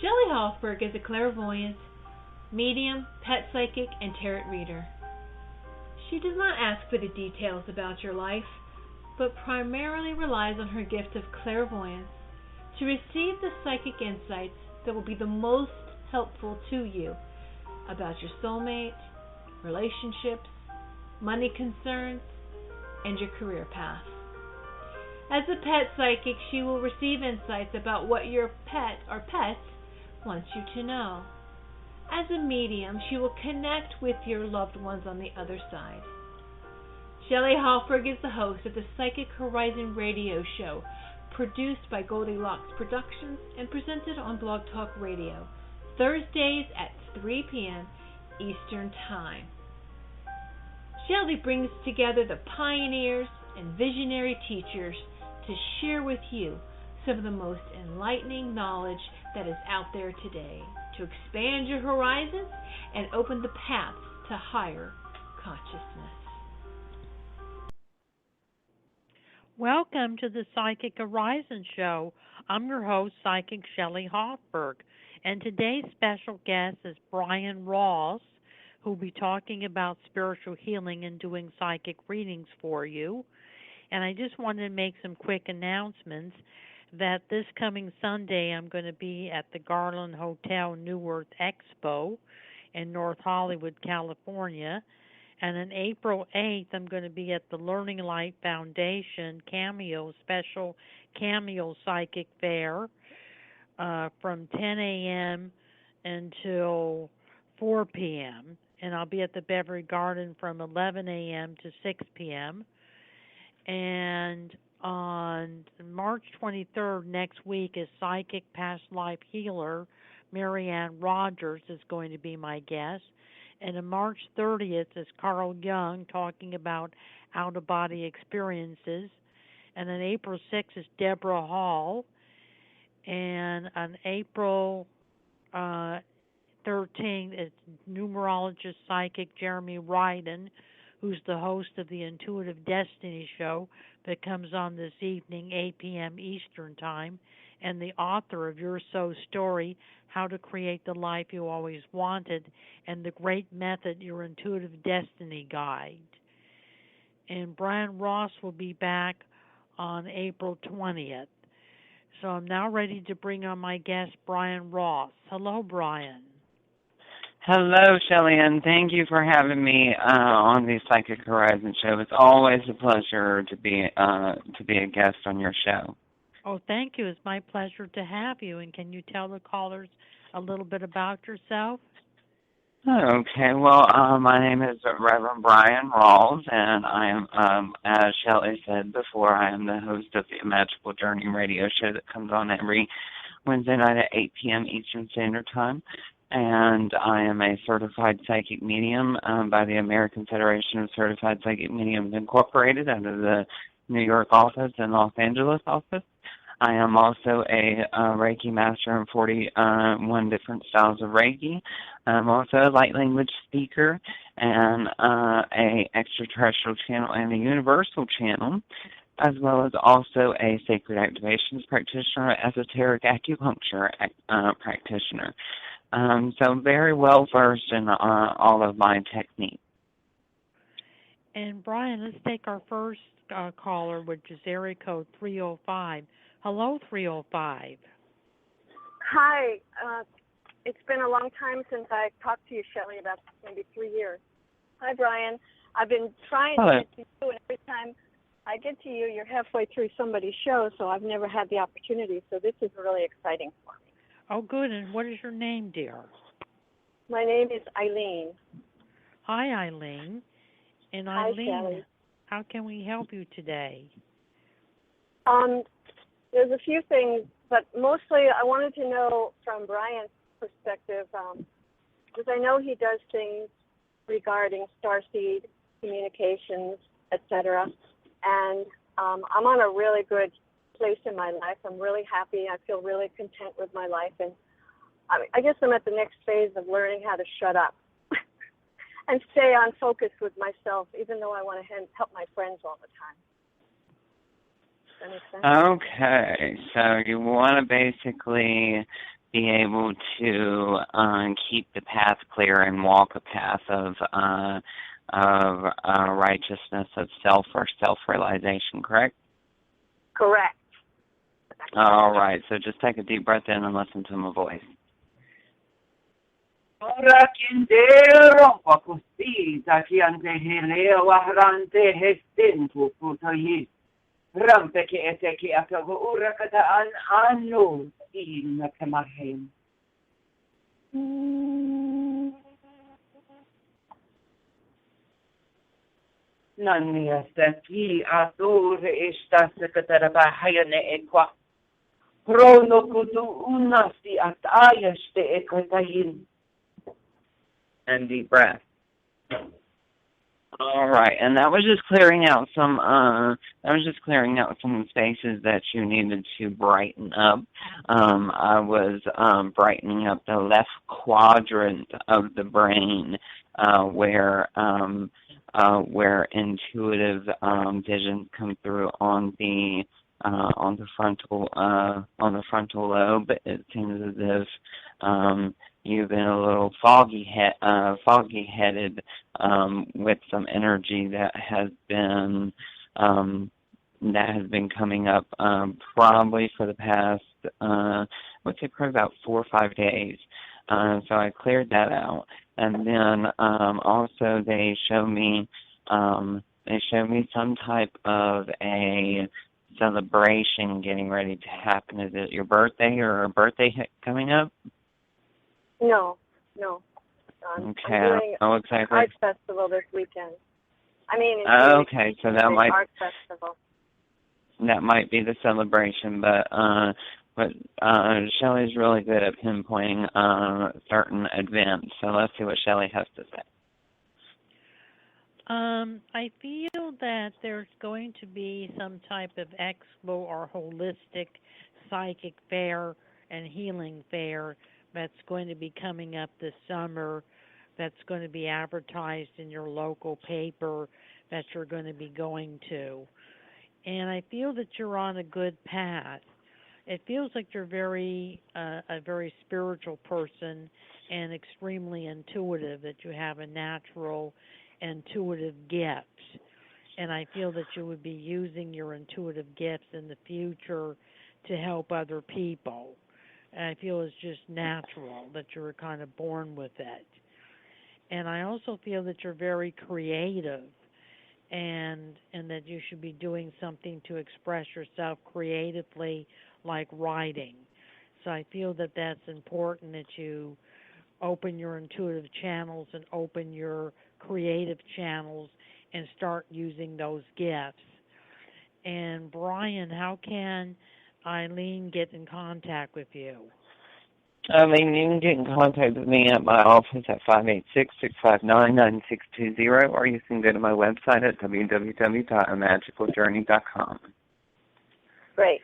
Shelley Hofberg is a clairvoyant, medium, pet psychic, and tarot reader. She does not ask for the details about your life, but primarily relies on her gift of clairvoyance to receive the psychic insights that will be the most helpful to you about your soulmate, relationships, money concerns, and your career path. As a pet psychic, she will receive insights about what your pet or pets wants you to know. As a medium, she will connect with your loved ones on the other side. Shelley Hofberg is the host of the Psychic Horizon radio show, produced by Goldilocks Productions and presented on Blog Talk Radio, Thursdays at 3 p.m. Eastern Time. Shelley brings together the pioneers and visionary teachers to share with you some of the most enlightening knowledge that is out there today to expand your horizons and open the paths to higher consciousness. Welcome to the Psychic Horizon Show. I'm your host, Psychic Shelley Hofberg, and today's special guest is Bryan Rawls, who will be talking about spiritual healing and doing psychic readings for you. And I just wanted to make some quick announcements that this coming Sunday I'm going to be at the Garland Hotel New Earth Expo in North Hollywood, California. And on April 8th, I'm going to be at the Learning Light Foundation special Cameo Psychic Fair from 10 a.m. until 4 p.m. And I'll be at the Beverly Garden from 11 a.m. to 6 p.m. And on March 23rd next week is psychic past life healer Marianne Rogers is going to be my guest. And on March 30th is Carl Jung talking about out-of-body experiences. And on April 6th is Deborah Hall. And on April 13th is numerologist psychic Jeremy Ryden, who's the host of the Intuitive Destiny show that comes on this evening, 8 p.m. Eastern Time, and the author of Your So Story, How to Create the Life You Always Wanted, and The Great Method, Your Intuitive Destiny Guide. And Bryan Rawls will be back on April 20th. So I'm now ready to bring on my guest, Bryan Rawls. Hello, Bryan. Hello, Shelley, and thank you for having me on the Psychic Horizon show. It's always a pleasure to be a guest on your show. Oh, thank you. It's my pleasure to have you. And can you tell the callers a little bit about yourself? Okay. Well, my name is Reverend Bryan Rawls, and I am, as Shelley said before, I am the host of the Magical Journey radio show that comes on every Wednesday night at 8 p.m. Eastern Standard Time. And I am a certified psychic medium by the American Federation of Certified Psychic Mediums Incorporated under the New York office and Los Angeles office. I am also a Reiki master in 41 different styles of Reiki. I'm also a light language speaker and a extraterrestrial channel and a universal channel, as well as also a sacred activations practitioner, esoteric acupuncture practitioner. So very well versed in all of my techniques. And Bryan, let's take our first caller, which is area code 305. Hello, 305. Hi. It's been a long time since I talked to you, Shelley, about maybe 3 years. Hi, Bryan. I've been trying to get to you, and every time I get to you, you're halfway through somebody's show, so I've never had the opportunity. So this is really exciting for me. Oh, good. And what is your name, dear? My name is Eileen. Hi, Eileen. And Hi, Eileen, Shelley. how can we help you today? There's a few things, but mostly I wanted to know from Bryan's perspective, because I know he does things regarding starseed communications, etc. And I'm on a really good place in my life. I'm really happy. I feel really content with my life, and I guess I'm at the next phase of learning how to shut up and stay on focus with myself, even though I want to help my friends all the time. Does that make sense? Okay, so you want to basically be able to keep the path clear and walk a path of righteousness, of self or self-realization, correct? Correct. All right, so just take a deep breath in and listen to my voice. Ora kindero così da chiante heleo ahrante hestentu putoyi rampe che ete che akago ora kata an anno in kamahem nanni astati atore esta sekatara bahayane ekwa Prono kutu unasti atayashte ekatayin. And deep breath. All right, and that was just clearing out some spaces that you needed to brighten up. I was brightening up the left quadrant of the brain, where intuitive visions come through on the frontal lobe. It seems as if you've been a little foggy-headed with some energy that has been coming up probably for the past probably about 4 or 5 days. So I cleared that out, and then also they show me some type of a celebration getting ready to happen. Is it your birthday or a birthday coming up? No. Okay. I'm doing Oh, exactly. an art festival this weekend. Okay, so that might art festival. That might be the celebration, but Shelley's really good at pinpointing certain events. So let's see what Shelley has to say. I feel that there's going to be some type of expo or holistic psychic fair and healing fair that's going to be coming up this summer, that's going to be advertised in your local paper that you're going to be going to. And I feel that you're on a good path. It feels like you're a very spiritual person and extremely intuitive, that you have a natural intuitive gifts, and I feel that you would be using your intuitive gifts in the future to help other people. And I feel it's just natural that you were kind of born with it. And I also feel that you're very creative, and that you should be doing something to express yourself creatively, like writing. So I feel that that's important, that you open your intuitive channels and open your creative channels and start using those gifts. And Bryan, how can Eileen get in contact with you? Eileen, you can get in contact with me at my office at 586-659-9620, or you can go to my website at www.amagicaljourney.com. Great.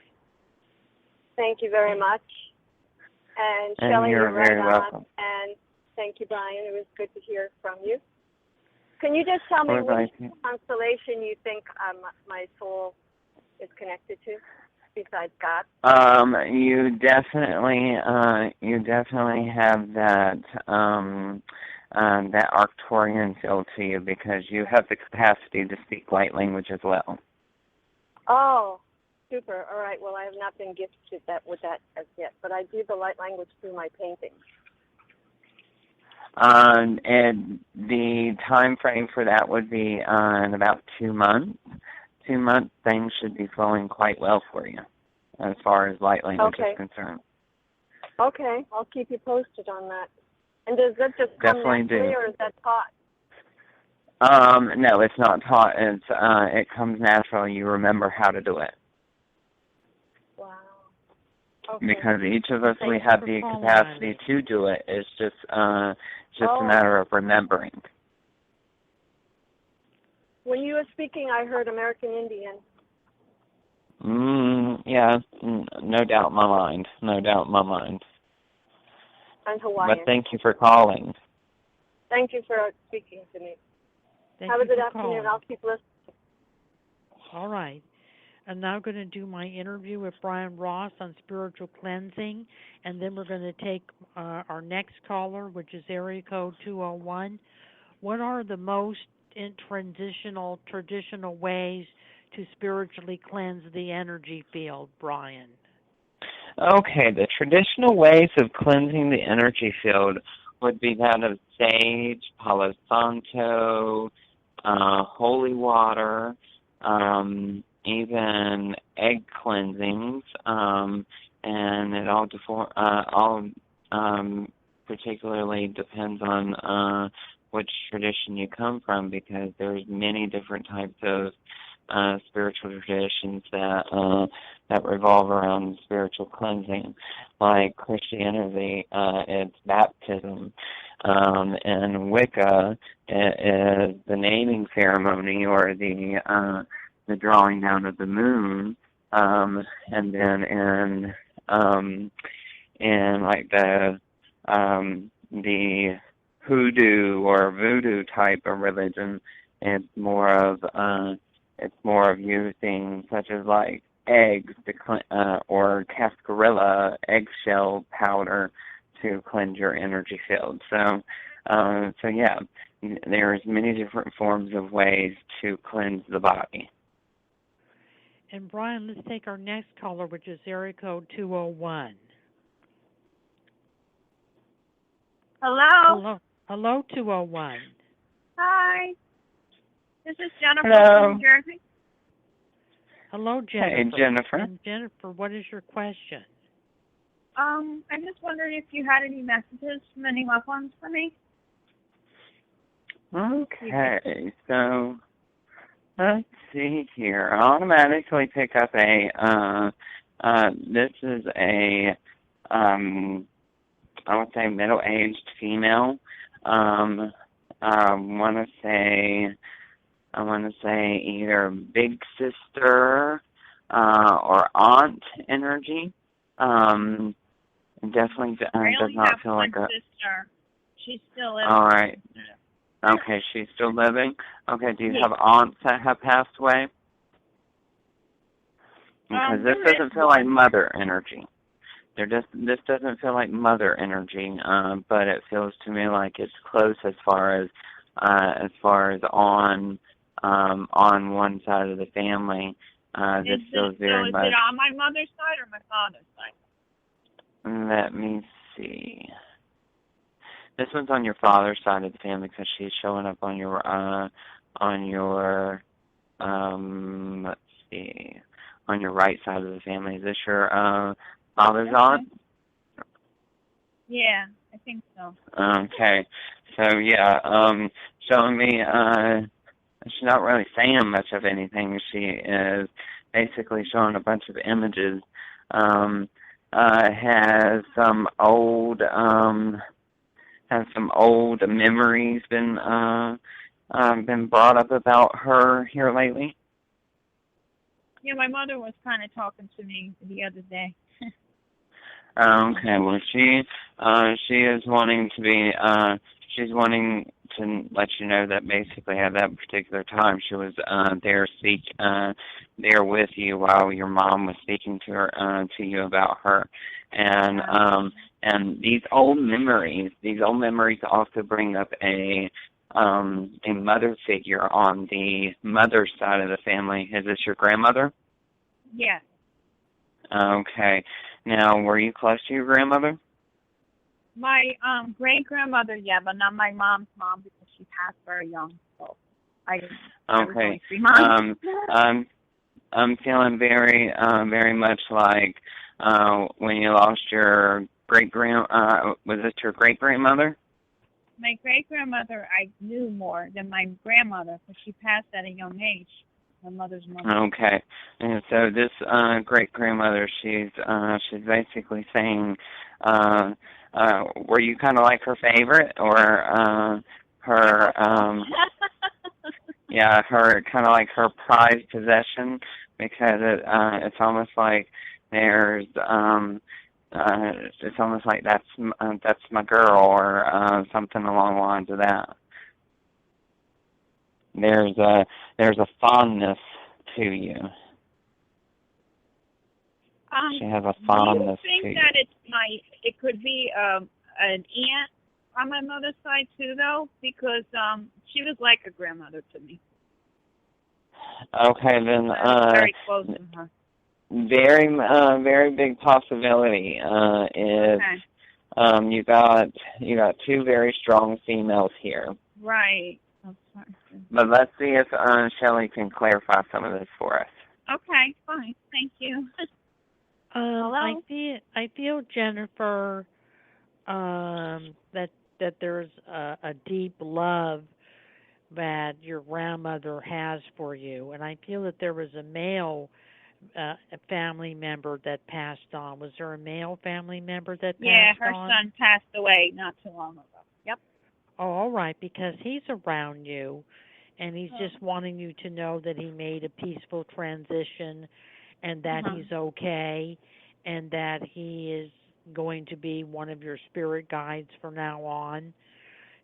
Thank you very much. And Shelley, you're very right welcome. on. And thank you, Bryan. It was good to hear from you. Can you just tell me which constellation you think my soul is connected to, besides God? You definitely have that that Arcturian feel to you, because you have the capacity to speak light language as well. Oh, super. All right. Well, I have not been gifted with that as yet, but I do the light language through my paintings. And the time frame for that would be in about 2 months. 2 months, things should be flowing quite well for you as far as light language is concerned. Okay, I'll keep you posted on that. And does that just come naturally, or is that taught? No, it's not taught. It comes natural. You remember how to do it. Wow. Okay. Because each of us, we have the capacity to do it. It's just a matter of remembering. When you were speaking, I heard American Indian. Yeah, no doubt in my mind. No doubt in my mind. And Hawaiian. But thank you for calling. Thank you for speaking to me. Thank Have you a good for afternoon. calling. I'll keep listening. All right. I'm now going to do my interview with Bryan Rawls on spiritual cleansing, and then we're going to take our next caller, which is area code 201. What are the most traditional ways to spiritually cleanse the energy field, Bryan? Okay, the traditional ways of cleansing the energy field would be that of sage, Palo Santo, holy water, even egg cleansings, and it all particularly depends on which tradition you come from, because there's many different types of spiritual traditions that revolve around spiritual cleansing. Like Christianity, it's baptism, and Wicca is the naming ceremony, or the drawing down of the moon, and then in like the hoodoo or voodoo type of religion, it's more of using such as like eggs or cascarilla eggshell powder to cleanse your energy field. So yeah, there's many different forms of ways to cleanse the body. And Bryan, let's take our next caller, which is area code 201. Hello. Hello, 201. Hi. This is Jennifer Hello. from New Jersey. Hello, Jennifer. Hey, Jennifer. And Jennifer, what is your question? I just wondered if you had any messages from any loved ones for me. Okay, so let's see here. I automatically pick up this is a, I would say middle-aged female. I want to say either big sister or aunt energy. Definitely does not feel like a sister. She's still living. All right. Okay, she's still living. Okay, do you have aunts that have passed away? Because this doesn't feel like mother energy. This doesn't feel like mother energy, but it feels to me like it's close as far as on one side of the family. This feels very much. Is it on my mother's side or my father's side? Let me see. This one's on your father's side of the family, because she's showing up on your let's see, on your right side of the family. Is this your father's aunt? Yeah, I think so. Okay, so yeah, showing me she's not really saying much of anything. She is basically showing a bunch of images. Has some old memories been brought up about her here lately? Yeah, my mother was kind of talking to me the other day. Okay, well, she is wanting to be, she's wanting to let you know that basically at that particular time she was there with you while your mom was speaking to you about her, and these old memories also bring up a mother figure on the mother's side of the family. Is this your grandmother? Yes. Okay. Now, were you close to your grandmother? My great-grandmother, yeah, but not my mom's mom, because she passed very young, so I didn't. Okay. I'm feeling very much like when you lost your was it your great-grandmother? My great-grandmother I knew more than my grandmother, because she passed at a young age. My mother's mother. Okay, and so this great-grandmother, she's basically saying, were you kind of like her favorite, or her, yeah, her kind of like her prized possession, because it's almost like there's, it's almost like that's my girl, or something along the lines of that. There's a fondness to you. She has a Do you fondness to think you. that it could be an aunt on my mother's side too, though? Because she was like a grandmother to me. Okay, then I was very close to her. very big possibility is Okay. you got two very strong females here. Right. Oh, sorry. But let's see if Shelley can clarify some of this for us. Okay, fine. Thank you. Hello? I feel Jennifer, that there's a deep love that your grandmother has for you, and I feel that there was a male a family member that passed on. Was there a male family member that passed on? Yeah, her son passed away not too long ago. Yep. Oh, all right, because he's around you, and he's just wanting you to know that he made a peaceful transition, and that he's okay, and that he is going to be one of your spirit guides from now on,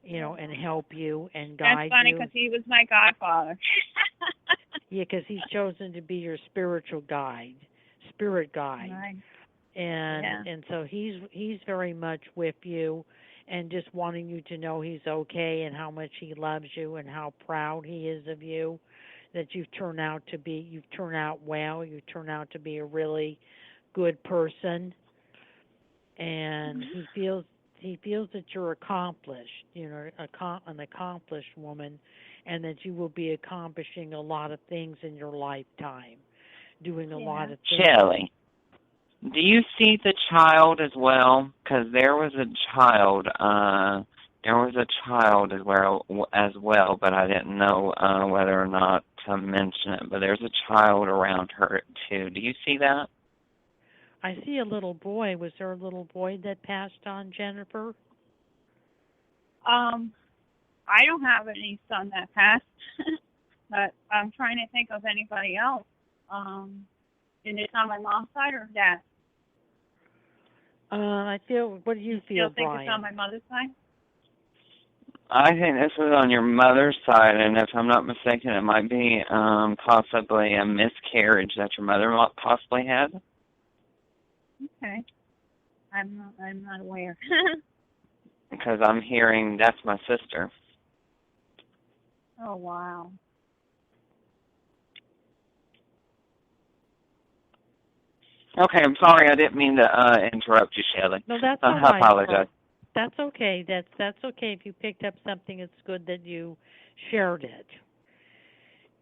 and help you and guide you. That's funny because he was my godfather. Yeah, because he's chosen to be your spiritual guide, spirit guide. Right. And so he's very much with you, and just wanting you to know he's okay, and how much he loves you, and how proud he is of you, that you've turned out well, you turn out to be a really good person, and he feels that you're accomplished, an accomplished woman, and that you will be accomplishing a lot of things in your lifetime, doing a lot of things. Shelley, do you see the child as well? Because there was a child as well, but I didn't know whether or not to mention it. But there's a child around her too. Do you see that? I see a little boy. Was there a little boy that passed on, Jennifer? I don't have any son that passed, but I'm trying to think of anybody else. And it's on my mom's side or dad? What do you feel, think Bryan? It's on my mother's side? I think this is on your mother's side, and if I'm not mistaken, it might be possibly a miscarriage that your mother possibly had. Okay. I'm not aware. Because I'm hearing that's my sister. Oh, wow. Okay, I'm sorry. I didn't mean to interrupt you, Shelley. No, that's all right. I apologize. That's okay. That's okay. If you picked up something, it's good that you shared it.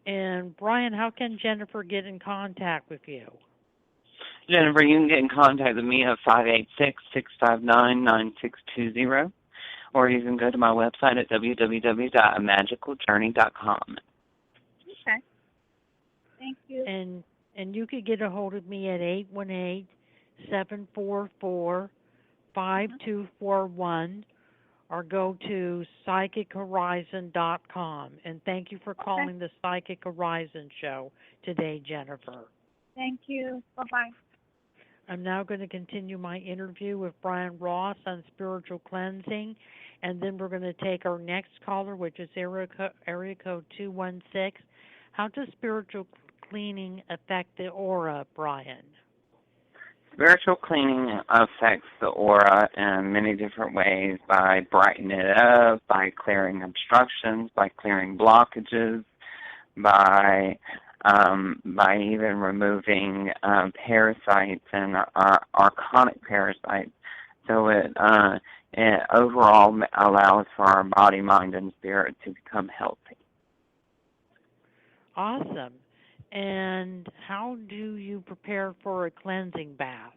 And Bryan, how can Jennifer get in contact with you? Jennifer, you can get in contact with me at 586-659-9620, or you can go to my website at www.amagicaljourney.com. Okay. Thank you. And you could get a hold of me at 818-744-5241, or go to psychichorizon.com. And thank you for calling the Psychic Horizon Show today, Jennifer. Thank you. Bye-bye. I'm now going to continue my interview with Bryan Rawls on spiritual cleansing, and then we're going to take our next caller, which is area code 216. How does spiritual cleaning affect the aura, Bryan? Spiritual cleaning affects the aura in many different ways, by brightening it up, by clearing obstructions, by clearing blockages, by even removing parasites and archonic parasites. So it overall allows for our body, mind, and spirit to become healthy. Awesome. And how do you prepare for a cleansing bath?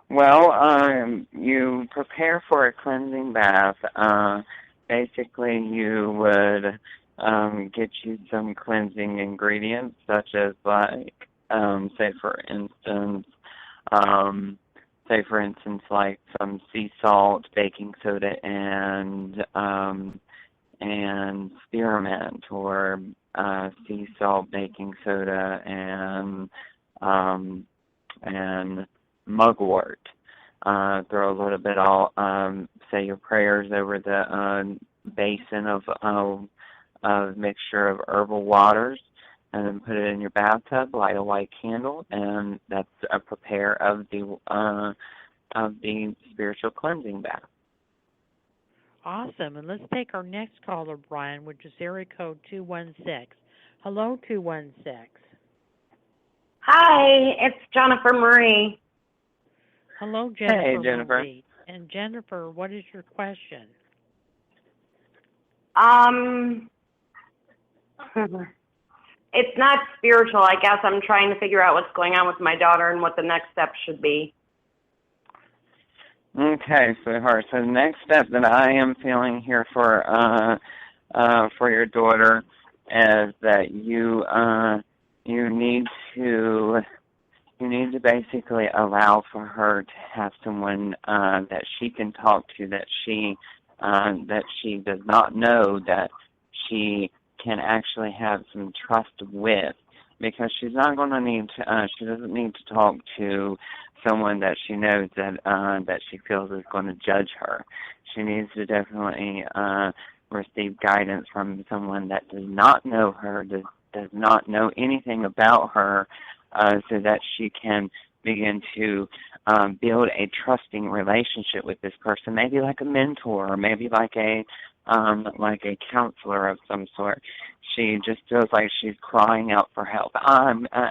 Well, you prepare for a cleansing bath. Basically, you would get you some cleansing ingredients, such as say for instance, like some sea salt, baking soda, and spearmint, or sea salt, baking soda, and mugwort. Throw a little bit say your prayers over the basin of mixture of herbal waters, and then put it in your bathtub, light a white candle, and that's a prepare of the spiritual cleansing bath. Awesome. And let's take our next caller, Brian, which is area code 216. Hello, 216. Hi, it's Jennifer Marie. Hello, Jennifer. Hey, Jennifer. Marie. And Jennifer, what is your question? It's not spiritual. I guess I'm trying to figure out what's going on with my daughter and what the next step should be. Okay, sweetheart. So the next step that I am feeling here for your daughter is that you need to basically allow for her to have someone that she can talk to, that she does not know, that she can actually have some trust with, because she's not going to need to. She doesn't need to talk to someone that she knows that she feels is going to judge her. She needs to definitely receive guidance from someone that does not know her, does not know anything about her, so that she can begin to build a trusting relationship with this person, maybe like a mentor, or maybe like a counselor of some sort. She just feels like she's crying out for help.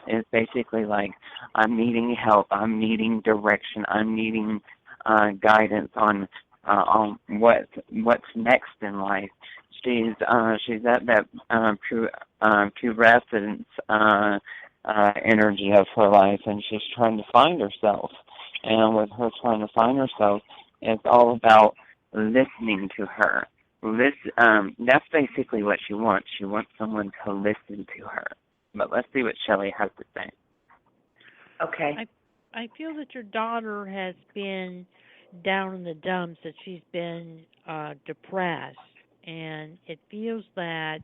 It's basically like, I'm needing help, I'm needing direction, I'm needing guidance on what's next in life. She's at that pubescence energy of her life, and she's trying to find herself. And with her trying to find herself, it's all about listening to her. That's basically what she wants. She wants someone to listen to her. But let's see what Shelley has to say. Okay. I feel that your daughter has been down in the dumps, that she's been depressed, and it feels that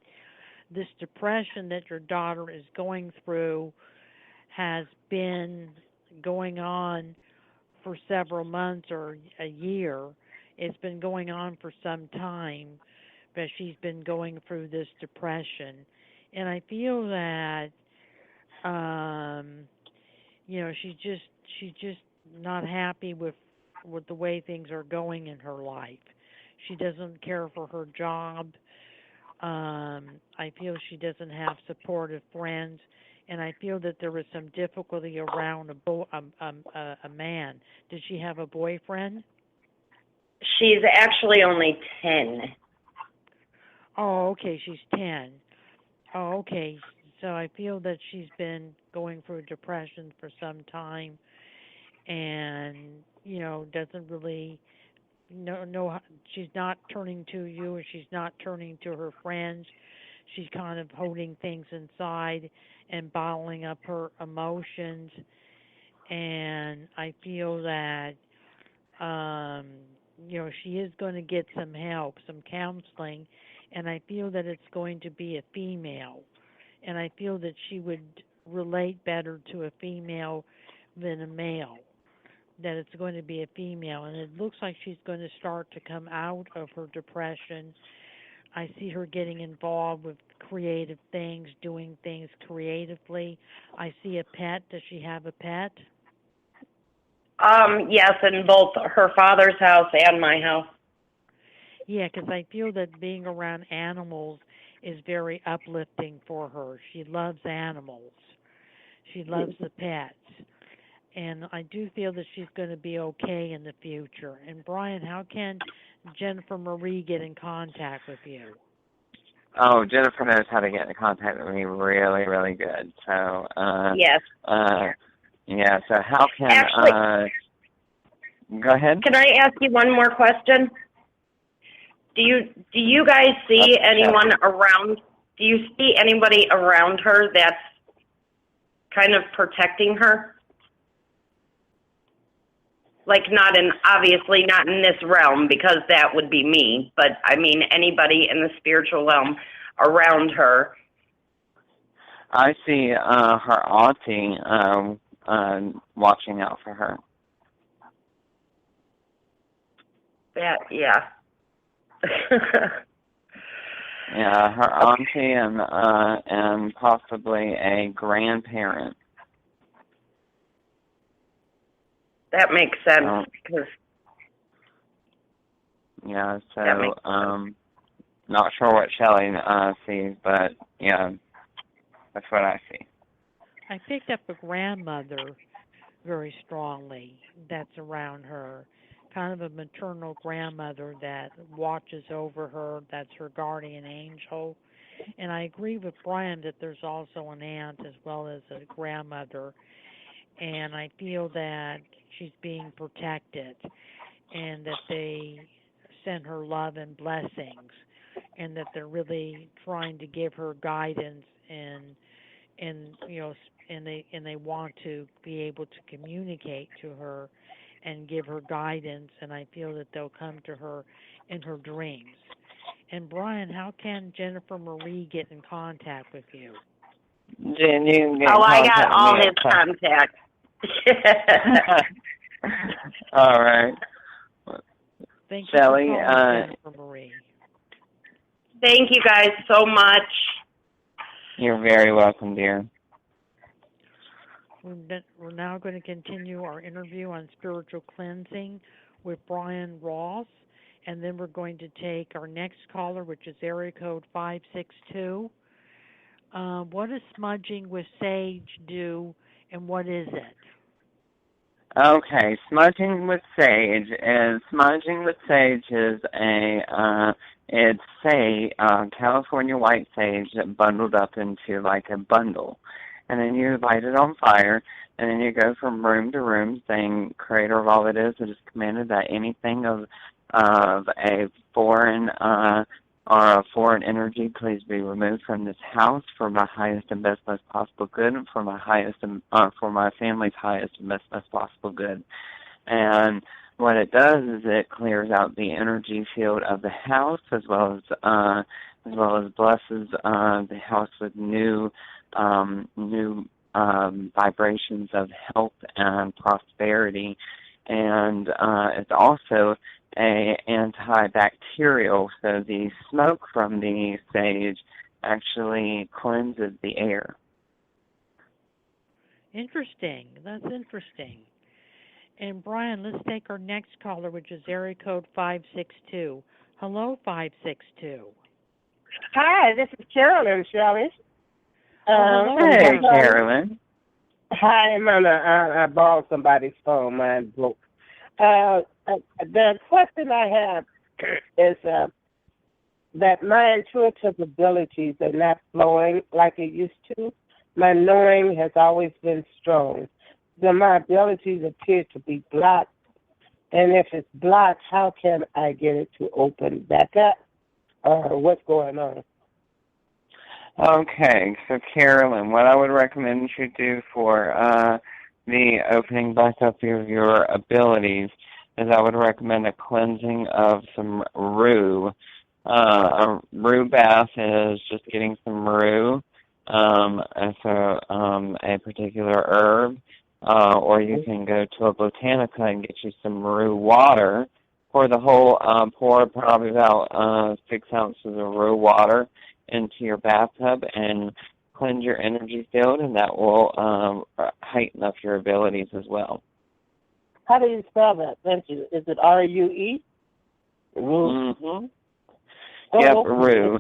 this depression that your daughter is going through has been going on for several months or a year. It's been going on for some time, but she's been going through this depression. And I feel that she's just not happy with the way things are going in her life. She doesn't care for her job. I feel she doesn't have supportive friends, and I feel that there was some difficulty around a man. Did she have a boyfriend? She's actually only 10. Oh, okay, she's 10. Oh, okay. So I feel that she's been going through depression for some time, and doesn't really know. She's not turning to you, and she's not turning to her friends. She's kind of holding things inside and bottling up her emotions. And I feel that she is going to get some help, some counseling, and I feel that it's going to be a female. And I feel that she would relate better to a female than a male, that it's going to be a female. And it looks like she's going to start to come out of her depression. I see her getting involved with creative things, doing things creatively. I see a pet. Does she have a pet? Yes, in both her father's house and my house. Yeah, because I feel that being around animals is very uplifting for her. She loves animals. She loves the pets. And I do feel that she's going to be okay in the future. And Brian, how can Jennifer Marie get in contact with you? Oh, Jennifer knows how to get in contact with me really, really good. So, yes. Yeah, so how can... Actually, go ahead. Can I ask you one more question? Do you guys see anyone around? Do you see anybody around her that's kind of protecting her? Like obviously not in this realm, because that would be me, but I mean anybody in the spiritual realm around her. I see her auntie watching out for her. Yeah. Yeah, her auntie and possibly a grandparent. That makes sense. Because yeah, so that makes sense. not sure what Shelley sees, but yeah, that's what I see. I picked up a grandmother very strongly that's around her, kind of a maternal grandmother that watches over her, that's her guardian angel. And I agree with Brian that there's also an aunt as well as a grandmother, and I feel that she's being protected and that they send her love and blessings and that they're really trying to give her guidance and and they want to be able to communicate to her and give her guidance, and I feel that they'll come to her in her dreams. And Brian, how can Jennifer Marie get in contact with you? Jen, you can get in I contact got all with me his contacts. All right. Thank Shelley, you for calling, Jennifer Marie. Thank you guys so much. You're very welcome, dear. We're now going to continue our interview on spiritual cleansing with Bryan Rawls, and then we're going to take our next caller, which is area code 562. What does smudging with sage do, and what is it? Okay, smudging with sage is California white sage bundled up into like a bundle. And then you light it on fire, and then you go from room to room saying, Creator of all that is, it is commanded that anything of a foreign or a foreign energy please be removed from this house for my highest and best most possible good, and for my family's highest and best most possible good. And what it does is it clears out the energy field of the house as well as blesses the house with new vibrations of health and prosperity, and it's also a antibacterial. So the smoke from the sage actually cleanses the air. Interesting. That's interesting. And Brian, let's take our next caller, which is area code 562. Hello, 562. Hi, this is Carolyn, Shelley. Hey, Carolyn. Hi, I borrowed somebody's phone. Mine broke. The question I have is that my intuitive abilities are not flowing like it used to. My knowing has always been strong. Then my abilities appear to be blocked. And if it's blocked, how can I get it to open back up? What's going on? Okay, so Carolyn, what I would recommend you do for the opening back up of your abilities is I would recommend a cleansing of some rue. A rue bath is just getting some rue as a particular herb, or you can go to a botanica and get you some rue water. Pour the whole, pour probably about 6 ounces of rue water into your bathtub and cleanse your energy field, and that will heighten up your abilities as well. How do you spell that? Thank you. Is it R-U-E? Rue? Mm-hmm. Yep, rue.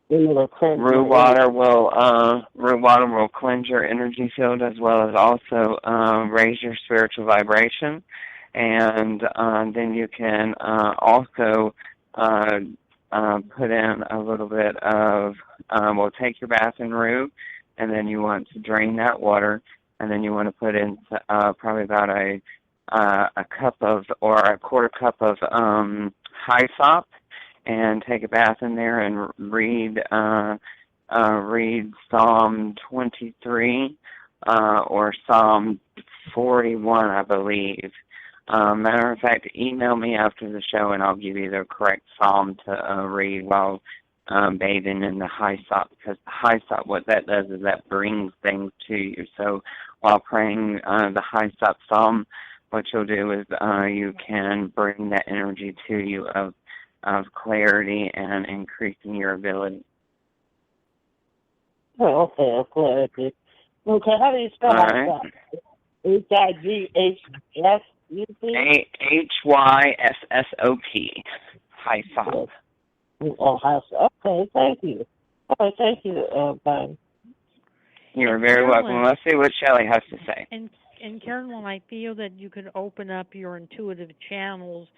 Rue water will cleanse your energy field as well as also raise your spiritual vibration, and then you can also put in a little bit of, take your bath in rue, and then you want to drain that water, and then you want to put in probably about a cup of, or a quarter cup of hyssop, and take a bath in there and read Psalm 23 or Psalm 41, I believe. Matter of fact, email me after the show and I'll give you the correct psalm to read while bathing in the hyssop, because the hyssop, what that does is that brings things to you. So while praying the hyssop psalm, what you'll do is you can bring that energy to you of of clarity and increasing your ability. Oh, okay, clarity. Okay, how do you spell that? H-I-G-H-S-U-P? Hyssop. Hyssop. Oh, Hyssop. Okay, thank you. Okay, thank you, Brian. You're very welcome. Let's see what Shelley has to say. And Carolyn, I feel that you could open up your intuitive channels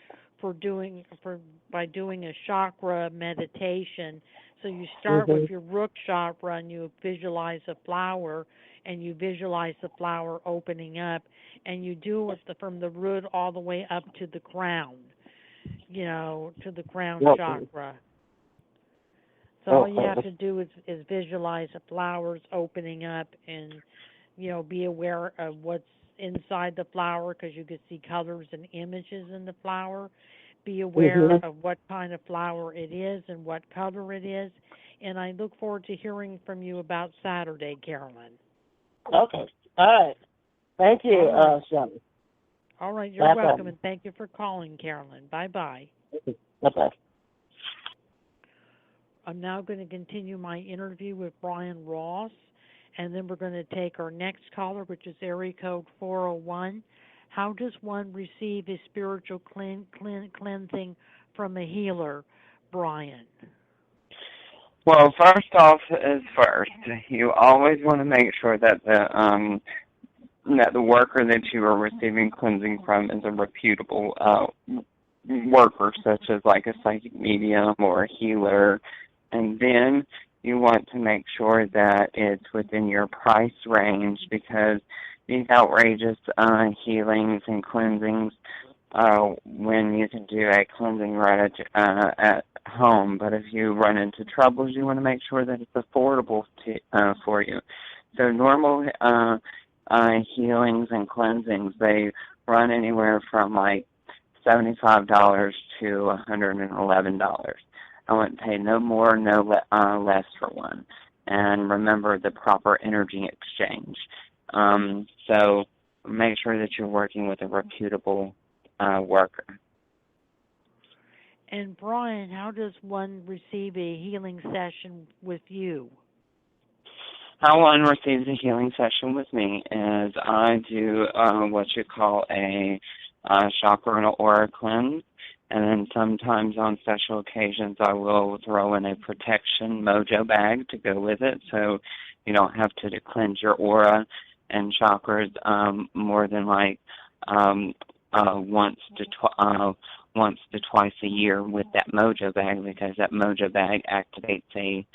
by doing a chakra meditation. So you start with your root chakra and you visualize a flower, and you visualize the flower opening up, and you do it from the root all the way up to the crown, to the crown chakra. So all you have to do is visualize the flowers opening up, and be aware of what's inside the flower, because you can see colors and images in the flower. Be aware of what kind of flower it is and what color it is. And I look forward to hearing from you about Saturday, Carolyn. Okay. All right. Thank you, Shelley. All right. You're welcome, and thank you for calling, Carolyn. Bye-bye. Bye-bye. I'm now going to continue my interview with Bryan Rawls, and then we're going to take our next caller, which is area code 401. How does one receive a spiritual cleansing from a healer, Bryan? Well, first off is first. You always want to make sure that the worker that you are receiving cleansing from is a reputable worker, such as like a psychic medium or a healer. And then you want to make sure that it's within your price range, because these outrageous healings and cleansings, when you can do a cleansing right at home, but if you run into troubles, you want to make sure that it's affordable for you. So normal healings and cleansings, they run anywhere from like $75 to $111. I wouldn't pay no more, no less for one. And remember the proper energy exchange. So make sure that you're working with a reputable worker. And Bryan, how does one receive a healing session with you? How one receives a healing session with me is I do what you call a chakra and aura cleanse, and then sometimes on special occasions I will throw in a protection mojo bag to go with it, so you don't have to cleanse your aura and chakras more than like once to twice a year with that mojo bag, because that mojo bag activates a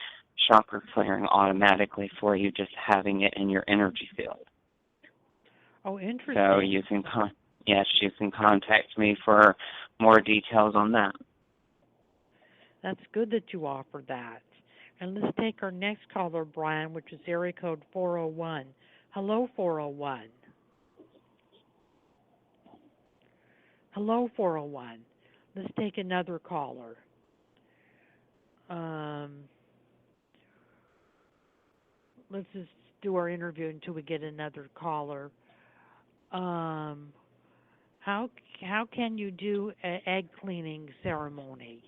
chakra clearing automatically for you just having it in your energy field. Oh, interesting. So you can you can contact me for more details on that. That's good that you offer that. And let's take our next caller, Bryan, which is area code 401. Hello, 401. Hello, 401. Let's take another caller. Let's just do our interview until we get another caller. How can you do an egg cleaning ceremony?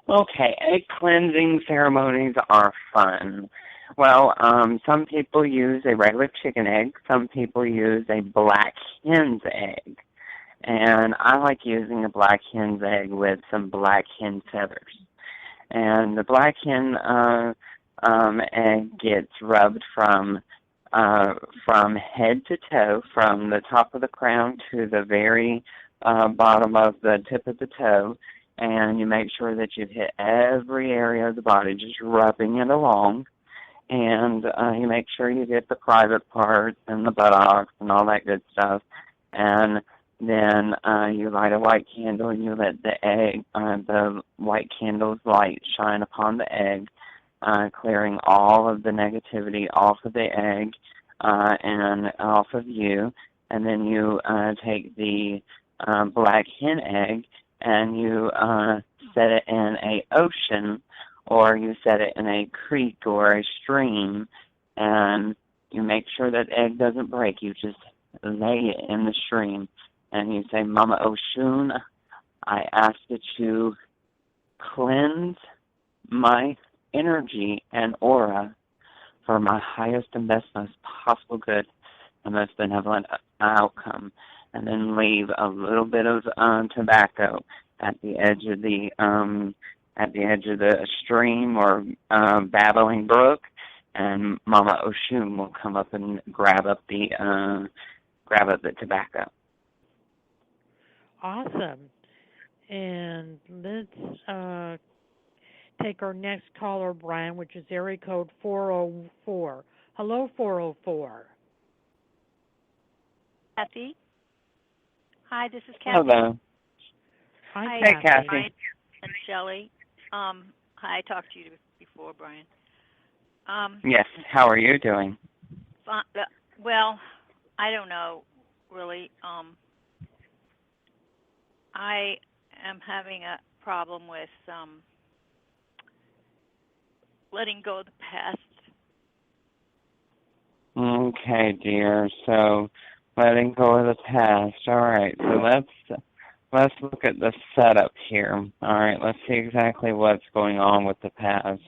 Okay, egg cleansing ceremonies are fun. Well, some people use a regular chicken egg. Some people use a black hen's egg. And I like using a black hen's egg with some black hen feathers. And the black hen egg gets rubbed from head to toe, from the top of the crown to the very bottom of the tip of the toe, and you make sure that you've hit every area of the body, just rubbing it along, and you make sure you get the private parts and the buttocks and all that good stuff, and then you light a white candle and you let the white candle's light shine upon the egg, clearing all of the negativity off of the egg and off of you. And then you take the black hen egg and you set it in a ocean, or you set it in a creek or a stream, and you make sure that egg doesn't break. You just lay it in the stream, and you say, Mama Oshun, I ask that you cleanse my energy and aura for my highest and best, most possible good and most benevolent outcome, and then leave a little bit of tobacco at the edge of the stream or babbling brook, and Mama Oshun will come up and grab up the tobacco. Awesome. And let's take our next caller, Brian, which is area code 404. Hello, 404. Kathy. Hi, this is Kathy. Hello. Hi, Hey, Kathy. Brian and Shelley. Hi, I talked to you before, Brian. Yes. How are you doing? Well, I don't know, really. I am having a problem with letting go of the past. Okay, dear. So, letting go of the past. All right. So let's look at the setup here. All right. Let's see exactly what's going on with the past.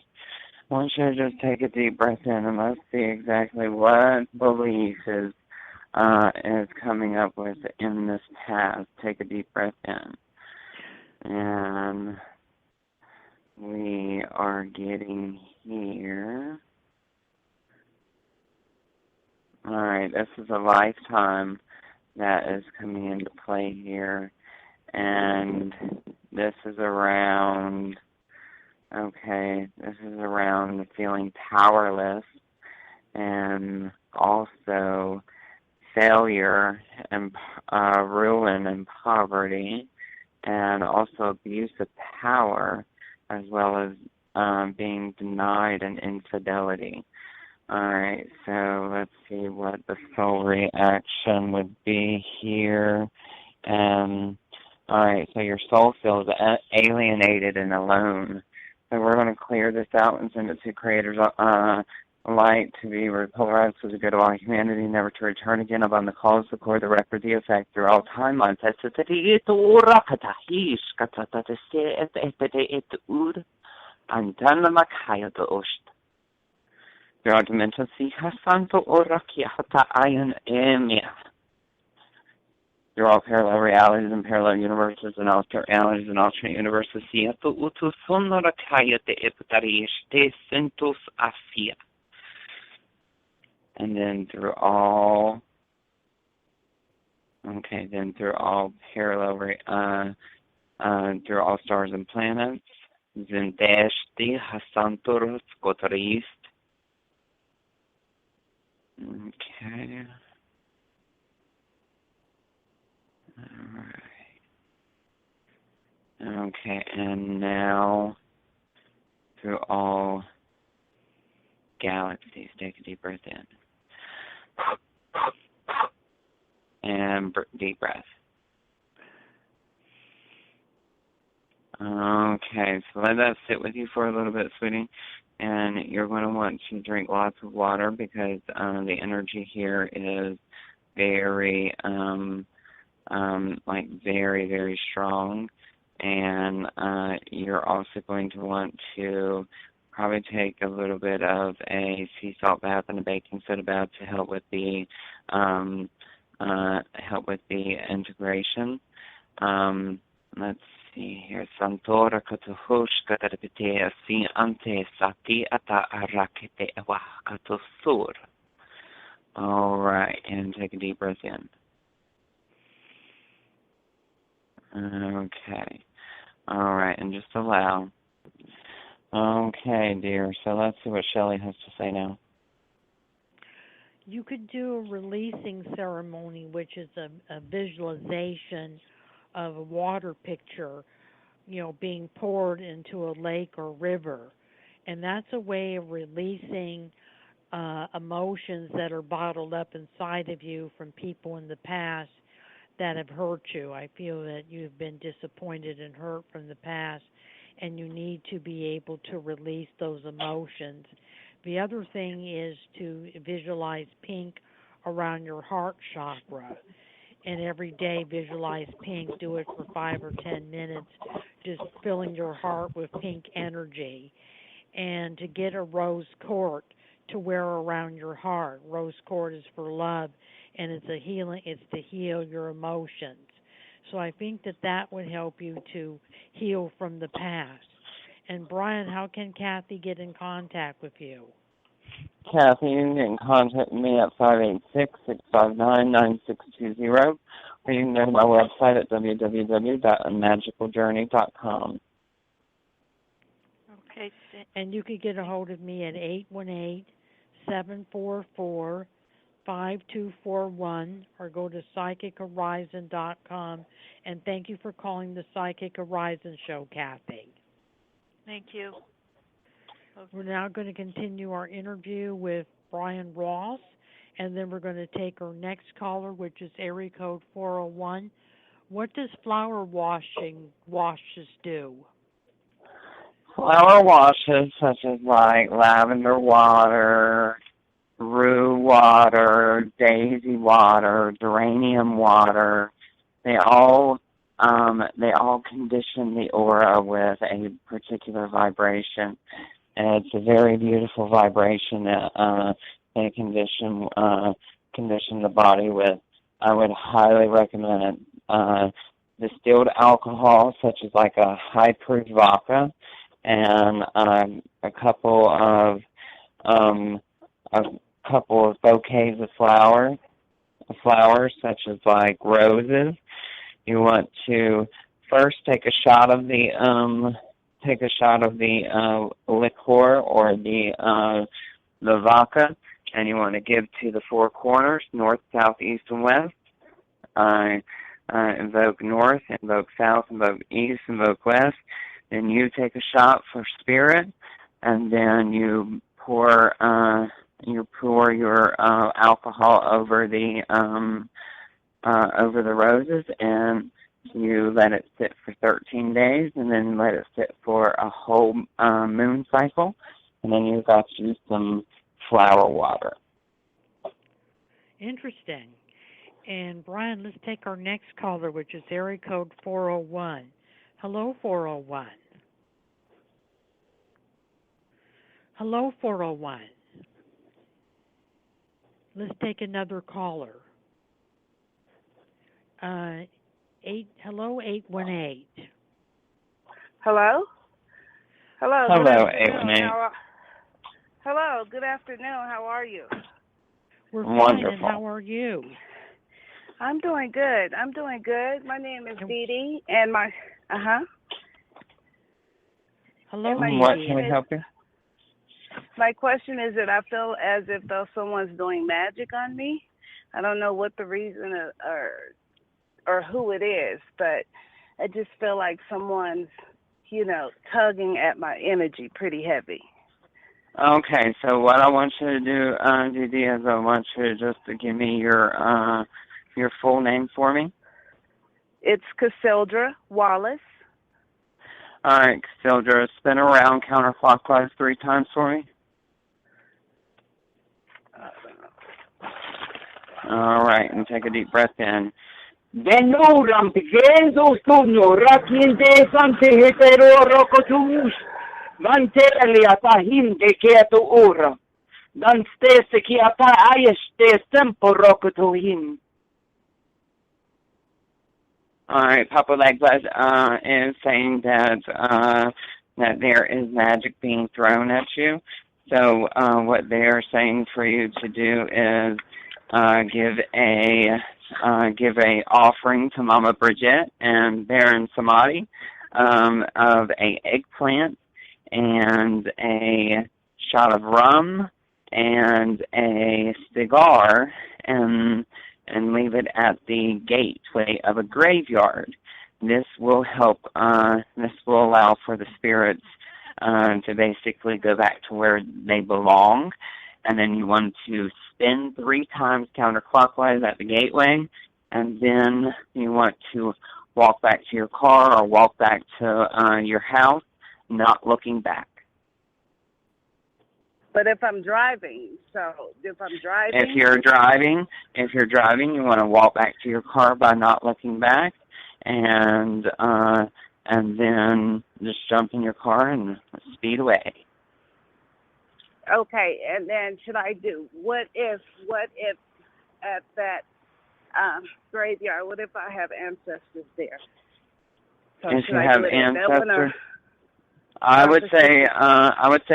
I want you to just take a deep breath in, and let's see exactly what belief is coming up with in this past. Take a deep breath in, and we are getting here. All right, this is a lifetime that is coming into play here, and this is around, feeling powerless, and also failure and ruin and poverty, and also abuse of power, as well as being denied and infidelity. All right, so let's see what the soul reaction would be here. All right, so your soul feels alienated and alone. So we're going to clear this out and send it to Creator's light to be repolarized for the good of all humanity, never to return again upon the cause, the core, the record, the effect through all time. Throughout dimensions, Santo Orakia Hata Ayan Emia. Through all parallel realities and parallel universes and alternate realities and alternate universes, Siato Utu Sonorakaya de Epitarish de Centus Afia. And then through all parallel, through all stars and planets, Zendeshti Hasanturus Kotarist. Okay. All right. Okay, and now through all galaxies, take a deep breath in. And deep breath. Okay, so let that sit with you for a little bit, sweetie. And you're going to want to drink lots of water because the energy here is very, very, very strong. And you're also going to want to probably take a little bit of a sea salt bath and a baking soda bath to help with the integration. Let's see here. Santora katuhush katarpite si ante sati ata arakete ewa katusur. All right, and take a deep breath in. Okay. All right, and just allow. Okay, dear. So let's see what Shelley has to say now. You could do a releasing ceremony, which is a visualization of a water picture, being poured into a lake or river. And that's a way of releasing emotions that are bottled up inside of you from people in the past that have hurt you. I feel that you've been disappointed and hurt from the past, and you need to be able to release those emotions. The other thing is to visualize pink around your heart chakra. And every day visualize pink. Do it for 5 or 10 minutes just filling your heart with pink energy, and to get a rose quartz to wear around your heart. Rose quartz is for love, and it's a healing. It's to heal your emotions. So I think that would help you to heal from the past. And Bryan, how can Kathy get in contact with you? Kathy, you can contact me at 586-659-9620, or you can go to my website at www.amagicaljourney.com. Okay. And you can get a hold of me at 818-744-5241, or go to psychichorizon.com. And thank you for calling the Psychic Horizon Show, Kathy. Thank you. Okay. We're now going to continue our interview with Bryan Rawls, and then we're going to take our next caller, which is area code 401. What does flower washes do? Flower washes such as like lavender water, rue water, daisy water, geranium water, they all condition the aura with a particular vibration. And it's a very beautiful vibration that they condition the body with. I would highly recommend it. Distilled alcohol, such as like a high-proof vodka, and a couple of bouquets of flowers, such as like roses. You want to first take a shot of the liqueur or the vodka, and you want to give to the four corners, north, south, east, and west. Invoke north, invoke south, invoke east, invoke west. Then you take a shot for spirit, and then you pour your alcohol over the roses, and you let it sit for 13 days, and then let it sit for a whole moon cycle, and then you've got you some flower water. Interesting. And Bryan, let's take our next caller, which is area code 401. Hello, 401. Hello, 401. Let's take another caller. Hello, 818. Hello? Hello, Hello, good afternoon. 818. Hello, good afternoon. How are you? We're fine, Wonderful. and how are you? I'm doing good. My name is Dee Dee, and my, Hello, What can we help you? My question is that I feel as if though someone's doing magic on me. I don't know what the reason or who it is, but I just feel like someone's, tugging at my energy pretty heavy. Okay, so what I want you to do, Didi, is I want you just to give me your full name for me. It's Cassandra Wallace. All right, Cassandra, spin around counterclockwise 3 times for me. All right, and take a deep breath in. Venuram pigenzo sogno rakinde sante hetero rokotumus vanteli atahinde keto ora dan stesse ki ata ayeste tempo rokotuhim. All right, Papa Legblad is saying that there is magic being thrown at you. So what they are saying for you to do is give a offering to Mama Bridget and Baron Samadhi of a eggplant and a shot of rum and a cigar, and leave it at the gateway of a graveyard. This will help. This will allow for the spirits to basically go back to where they belong. And then you want to spin 3 times counterclockwise at the gateway, and then you want to walk back to your car or walk back to your house, not looking back. But if I'm driving, If you're driving, you want to walk back to your car by not looking back, and and then just jump in your car and speed away. Okay, and then should I do, what if at that graveyard, what if I have ancestors there? So If you have ancestors, I would say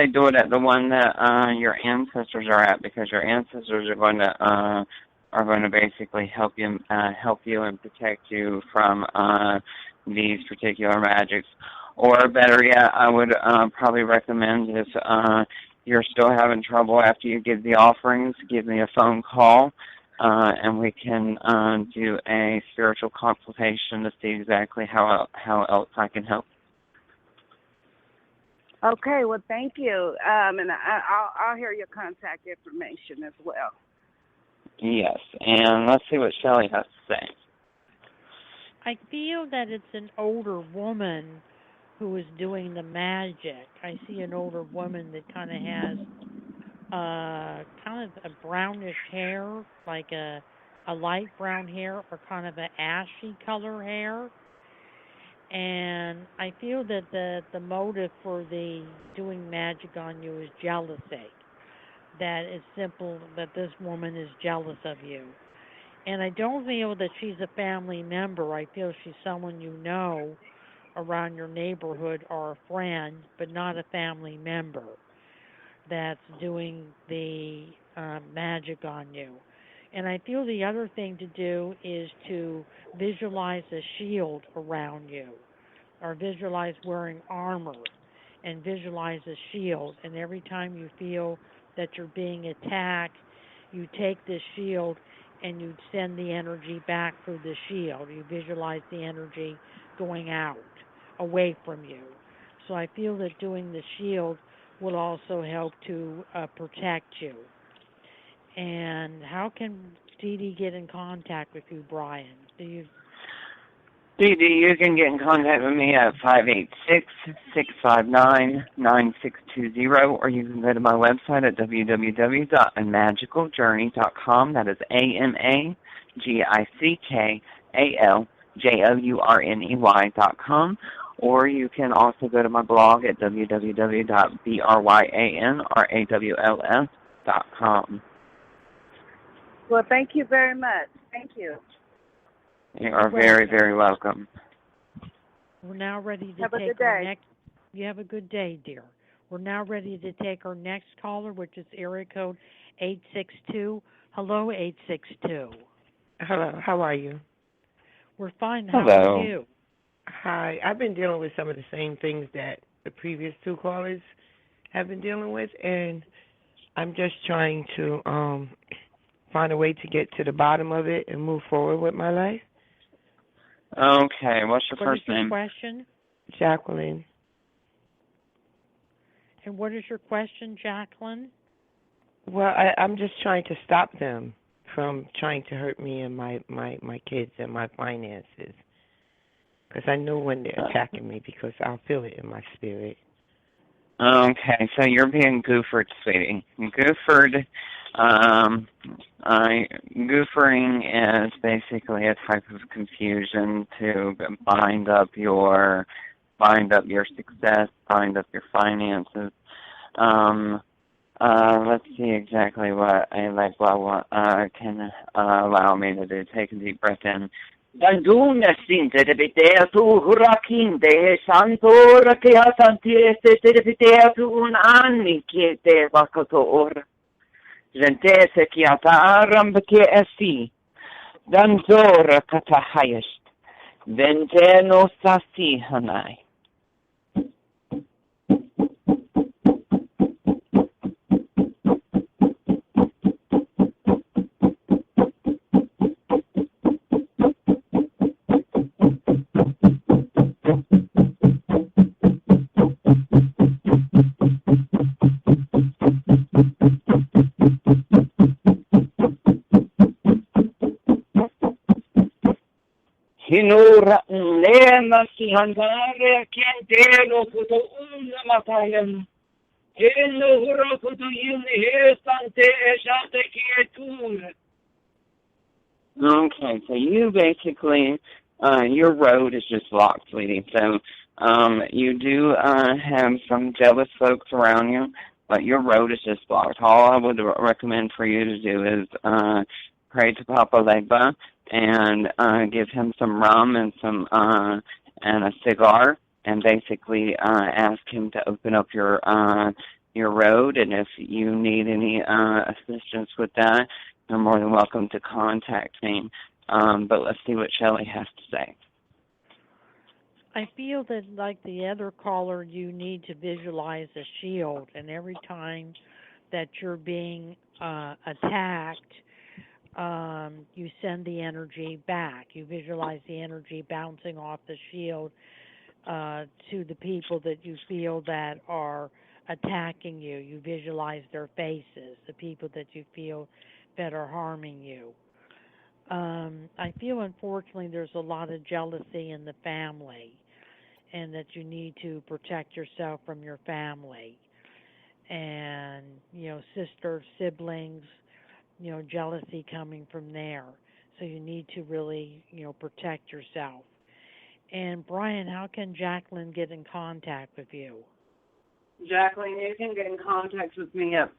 do it at the one that your ancestors are at, because your ancestors are going to basically help you and protect you from these particular magics. Or better yet, I would probably recommend, if you're still having trouble after you give the offerings, give me a phone call, and we can do a spiritual consultation to see exactly how else I can help. Okay, well, thank you. And I'll hear your contact information as well. Yes, and let's see what Shelley has to say. I feel that it's an older woman who is doing the magic. I see an older woman that kind of has kind of a brownish hair, like a light brown hair, or kind of an ashy color hair. And I feel that the motive for the doing magic on you is jealousy. That it's simple that this woman is jealous of you. And I don't feel that she's a family member. I feel she's someone you know around your neighborhood or a friend, but not a family member that's doing the magic on you. And I feel the other thing to do is to visualize a shield around you, or visualize wearing armor and visualize a shield. And every time you feel that you're being attacked, you take this shield and you send the energy back through the shield. You visualize the energy going out, away from you. So I feel that doing the shield will also help to protect you. And how can Dee Dee get in contact with you, Bryan? Dee Dee, you can get in contact with me at 586-659-9620, or you can go to my website at www.amagicaljourney.com. That is AMAGICKALJOURNEY.com. Or you can also go to my blog at www.bryanrawls.com. Well, thank you very much. Thank you. You are very, very welcome. We're now ready to have take a good our day. next. You have a good day, dear. We're now ready to take our next caller, which is area code 862. Hello, 862. Hello, how are you? We're fine. How Hello. are you? Hi, I've been dealing with some of the same things that the previous two callers have been dealing with, and I'm just trying to find a way to get to the bottom of it and move forward with my life. Okay, what's your first name? What is your question? Jacqueline. And what is your question, Jacqueline? Well, I'm just trying to stop them from trying to hurt me and my kids and my finances. Because I know when they're attacking me, because I'll feel it in my spirit. Okay, so you're being goofered, sweetie. Goofering is basically a type of confusion to bind up your success, bind up your finances. Let's see exactly what can allow me to do. Take a deep breath in. Danduna sinte de bitea tu hurakin de santora che a santieste de bitea tu un anni che te vacator. Gentese che a taram che esi. Danzora kata hayest. Venteno sasi hanai. Hinura lema si handare kientelo puto una matayan. Hino hura puto yuni hestante eshante kietur. Okay, so you basically your road is just blocked, sweetie. So you do have some jealous folks around you, but your road is just blocked. All I would recommend for you to do is pray to Papa Legba and give him some rum and some and a cigar, and basically ask him to open up your road. And if you need any assistance with that, you're more than welcome to contact me. But let's see what Shelley has to say. I feel that, like the other caller, you need to visualize a shield, and every time that you're being attacked, you send the energy back. You visualize the energy bouncing off the shield to the people that you feel that are attacking you. You visualize their faces, the people that you feel that are harming you. I feel, unfortunately, there's a lot of jealousy in the family, and that you need to protect yourself from your family. And, sisters, siblings, jealousy coming from there. So you need to really, protect yourself. And Bryan, how can Jacqueline get in contact with you? Jacqueline, you can get in contact with me at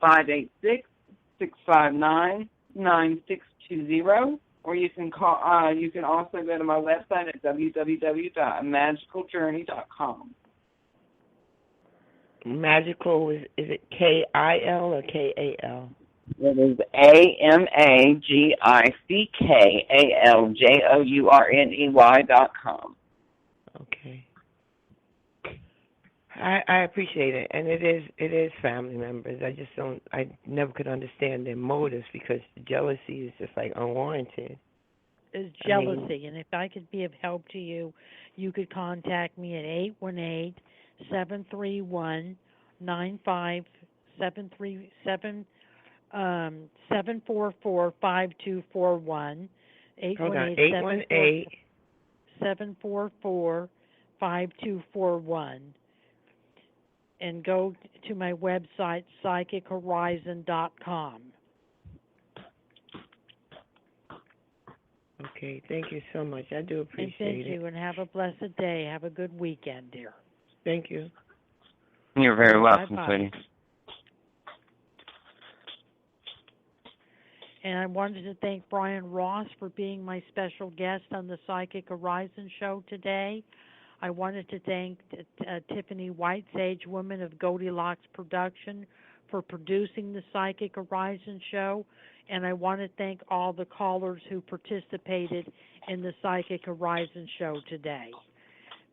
586-659-9620, or you can call. You can also go to my website at www.magicaljourney.com. Magical, is it K-I-L or K-A-L? It is AMAGICKALJOURNEY.com. Okay. I appreciate it, and it is family members. I never could understand their motives, because jealousy is just like unwarranted. Is jealousy, and if I could be of help to you, you could contact me at 818-731-9577. 744-5241. 818-744-5241. And go to my website, psychichorizon.com. Okay, thank you so much. I do appreciate it. And thank you, and have a blessed day. Have a good weekend, dear. Thank you. You're very welcome, Bye-bye. sweetie. And I wanted to thank Bryan Rawls for being my special guest on the Psychic Horizon show today. I wanted to thank Tiffany Whitesage, woman of Goldilocks Production, for producing the Psychic Horizon show. And I want to thank all the callers who participated in the Psychic Horizon show today.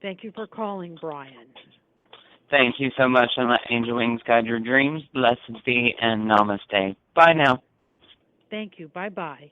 Thank you for calling, Bryan. Thank you so much, and let angel wings guide your dreams. Blessed be, and namaste. Bye now. Thank you. Bye-bye.